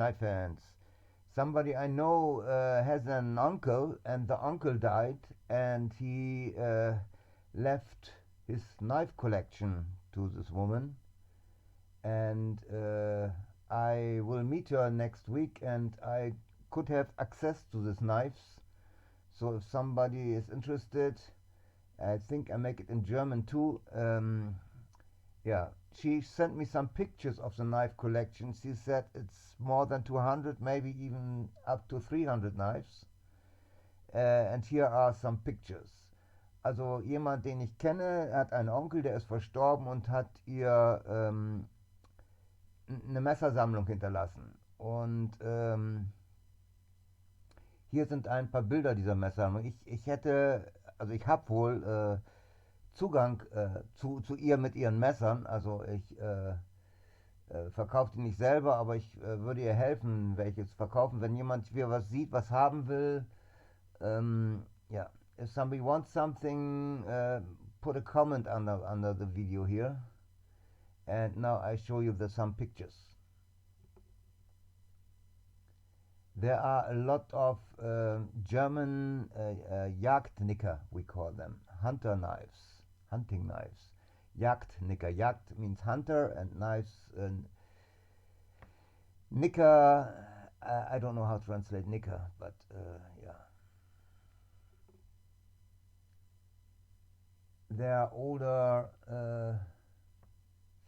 knife hands. Somebody I know has an uncle, and the uncle died, and he left his knife collection to this woman, and I will meet her next week, and I could have access to these knives. So if somebody is interested, I think I make it in German too. Yeah, she sent me some pictures of the knife collection. She said it's more than 200, maybe even up to 300 knives. And here are some pictures. Also jemand, den ich kenne, hat einen Onkel, der ist verstorben und hat ihr eine Messersammlung hinterlassen. Und hier sind ein paar Bilder dieser Messersammlung. Ich habe wohl Zugang zu ihr mit ihren Messern. Also ich verkaufe die nicht selber, aber ich würde ihr helfen, welches verkaufen. Wenn jemand hier was sieht, was haben will, yeah. If somebody wants something, put a comment under the video here. And now I show you some pictures. There are a lot of German Jagdnicker, we call them, hunter knives, hunting knives. Jagdnicker. Jagd means hunter, and knives. Nicker, I don't know how to translate nicker, but yeah. There are older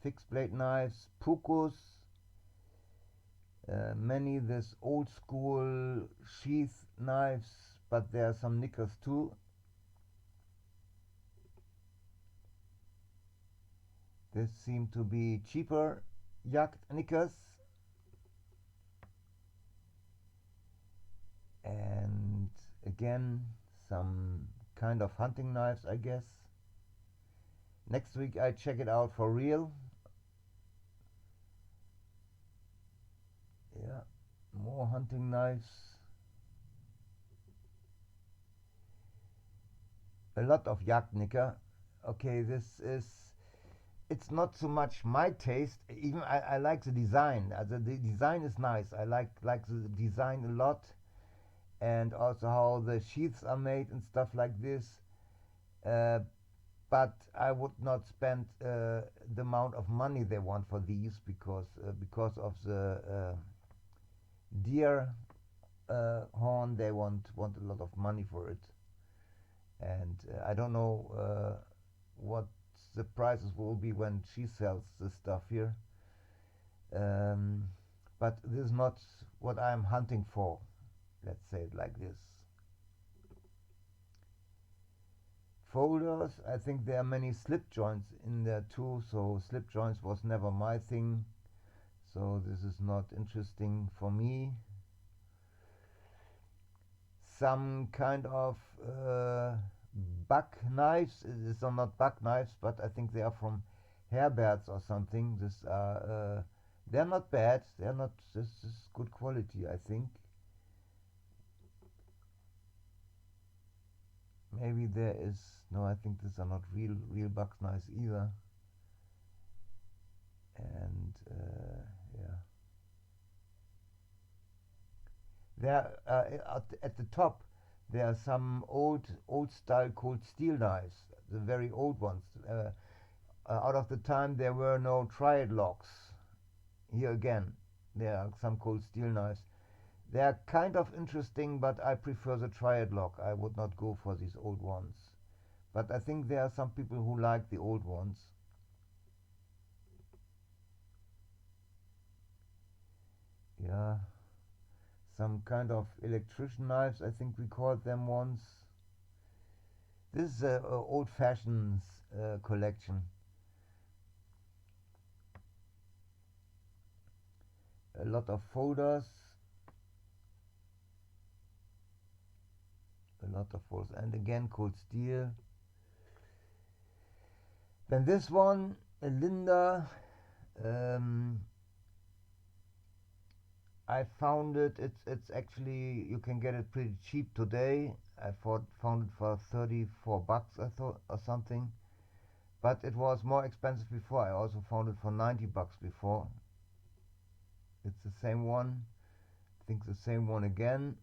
fixed blade knives, pukus, many this old school sheath knives, but there are some nickers too. This seem to be cheaper Jagd nickers. And again, some kind of hunting knives, I guess. Next week I check it out for real. Yeah, more hunting knives. A lot of Jagdnicker. Okay, it's not so much my taste. Even I like the design. The design is nice. I like the design a lot, and also how the sheaths are made and stuff like this. But I would not spend the amount of money they want for these, because of the deer horn. They want a lot of money for it, and I don't know what the prices will be when she sells this stuff here. But this is not what I'm hunting for. Let's say it like this. Folders, I think there are many slip joints in there too, so slip joints was never my thing, so this is not interesting for me. Some kind of buck knives. These are not buck knives, but I think they are from Herberts or something. They're not bad. They're not. This is good quality, I think. Maybe there is. No, I think these are not real buck knives either. And yeah, there at the top there are some old style cold steel knives, the very old ones. Out of the time there were no triad locks. Here again, there are some cold steel knives. They are kind of interesting, but I prefer the triad lock. I would not go for these old ones. But I think there are some people who like the old ones. Yeah, some kind of electrician knives, I think we called them once. This is a old-fashioned collection. A lot of folders. And again cold steel. Then this one, a Linda. I found it. It's actually, you can get it pretty cheap today. I found it for 34 bucks, I thought, or something. But it was more expensive before. I also found it for 90 bucks before. It's the same one. think the same one again.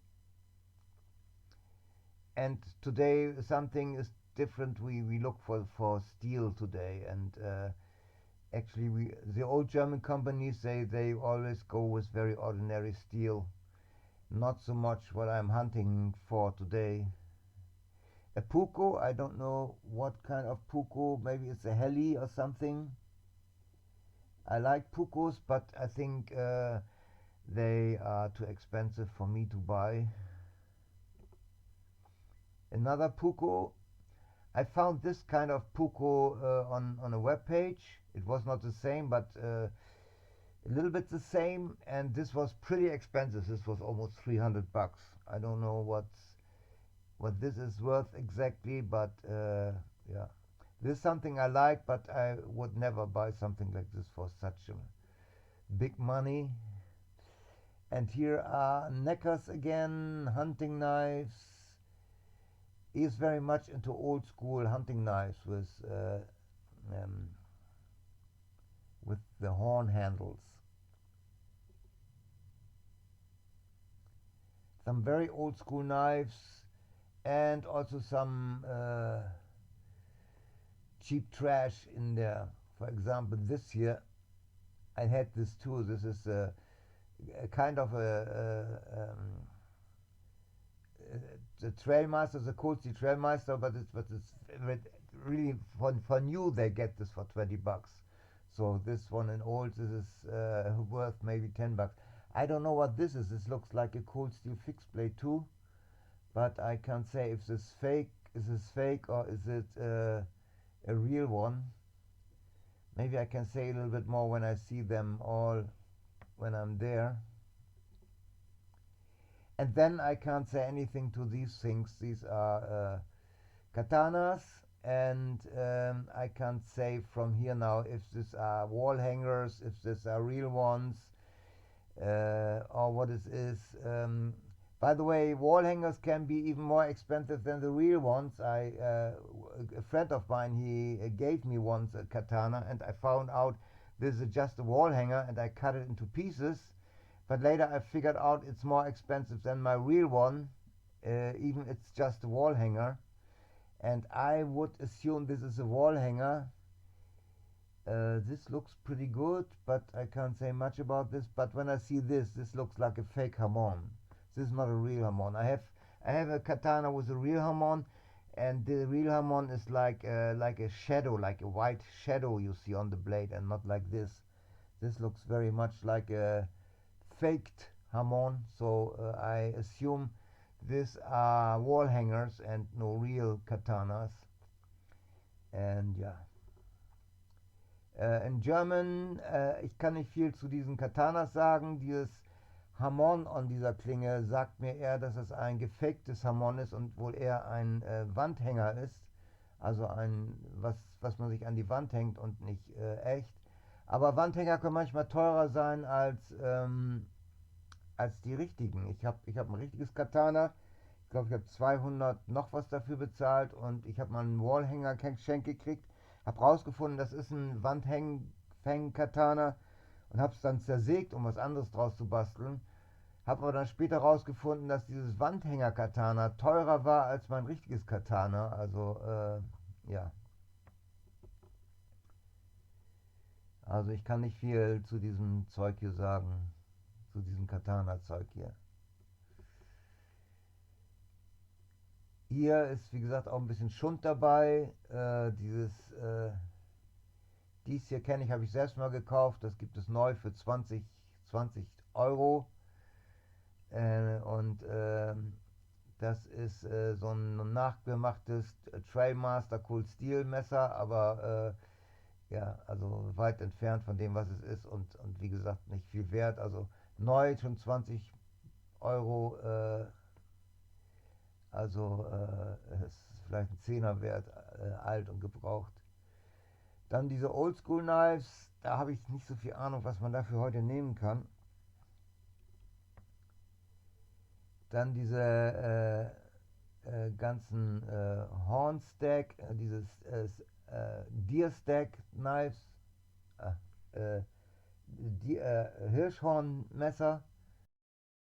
And today something is different. We look for steel today, and actually the old German companies they always go with very ordinary steel, not so much what I'm hunting for today. A puko, I don't know what kind of puko, maybe it's a heli or something. I like pukos, but I think they are too expensive for me to buy. Another puko, I found this kind of puko on a web page. It was not the same, but a little bit the same, and this was pretty expensive. This was almost 300 bucks. I don't know what this is worth exactly, but yeah, this is something I like, but I would never buy something like this for such a big money. And here are neckers again, hunting knives. He is very much into old school hunting knives um, with the horn handles. Some very old school knives, and also some cheap trash in there. For example, this here, I had this too. This is a kind of the Trailmaster, the Cold Steel Trailmaster, but it's really for new they get this for 20 bucks. So this one in old, this is worth maybe 10 bucks. I don't know what this is. This looks like a Cold Steel fixed blade too, but I can't say if this is fake or is it a real one. Maybe I can say a little bit more when I see them all when I'm there. And then I can't say anything to these things. These are katanas, and I can't say from here now if these are wall hangers, if these are real ones, or what it is. By the way, wall hangers can be even more expensive than the real ones. A friend of mine, he gave me once a katana, and I found out this is just a wall hanger, and I cut it into pieces. But later I figured out it's more expensive than my real one, even it's just a wall hanger. And I would assume this is a wall hanger. This looks pretty good, but I can't say much about this. But when I see this looks like a fake hamon. This is not a real hamon. I have a katana with a real hamon, and the real hamon is like a shadow, like a white shadow you see on the blade, and not like this. This looks very much like a faked hamon, so I assume these are wall hangers and no real katanas. And ja, in German, ich kann nicht viel zu diesen Katanas sagen. Dieses Hamon an dieser Klinge sagt mir eher, dass es ein gefaktes Hamon ist und wohl eher ein Wandhänger ist. Also was man sich an die Wand hängt und nicht echt. Aber Wandhänger können manchmal teurer sein als die richtigen. Ich hab ein richtiges Katana. Ich glaube, ich habe 200 noch was dafür bezahlt, und ich habe mal einen Wallhanger geschenkt gekriegt. Habe rausgefunden, das ist ein Wandhäng-Katana, und habe es dann zersägt, um was anderes draus zu basteln. Habe aber dann später rausgefunden, dass dieses Wandhänger-Katana teurer war als mein richtiges Katana. Also ja. Also ich kann nicht viel zu diesem Zeug hier sagen, zu diesem Katana-Zeug hier. Hier ist, wie gesagt, auch ein bisschen Schund dabei. Dies hier kenne ich, habe ich selbst mal gekauft. Das gibt es neu für 20 Euro. Das ist so ein nachgemachtes Trailmaster Cold Steel Messer, aber ja, also weit entfernt von dem, was es ist, und wie gesagt nicht viel wert. Also neu schon 20 Euro, also es ist vielleicht ein Zehner wert, alt und gebraucht. Dann diese Oldschool Knives, da habe ich nicht so viel Ahnung, was man dafür heute nehmen kann. Dann diese ganzen Hornstack, dieses Deer Stack Knives, Hirschhornmesser,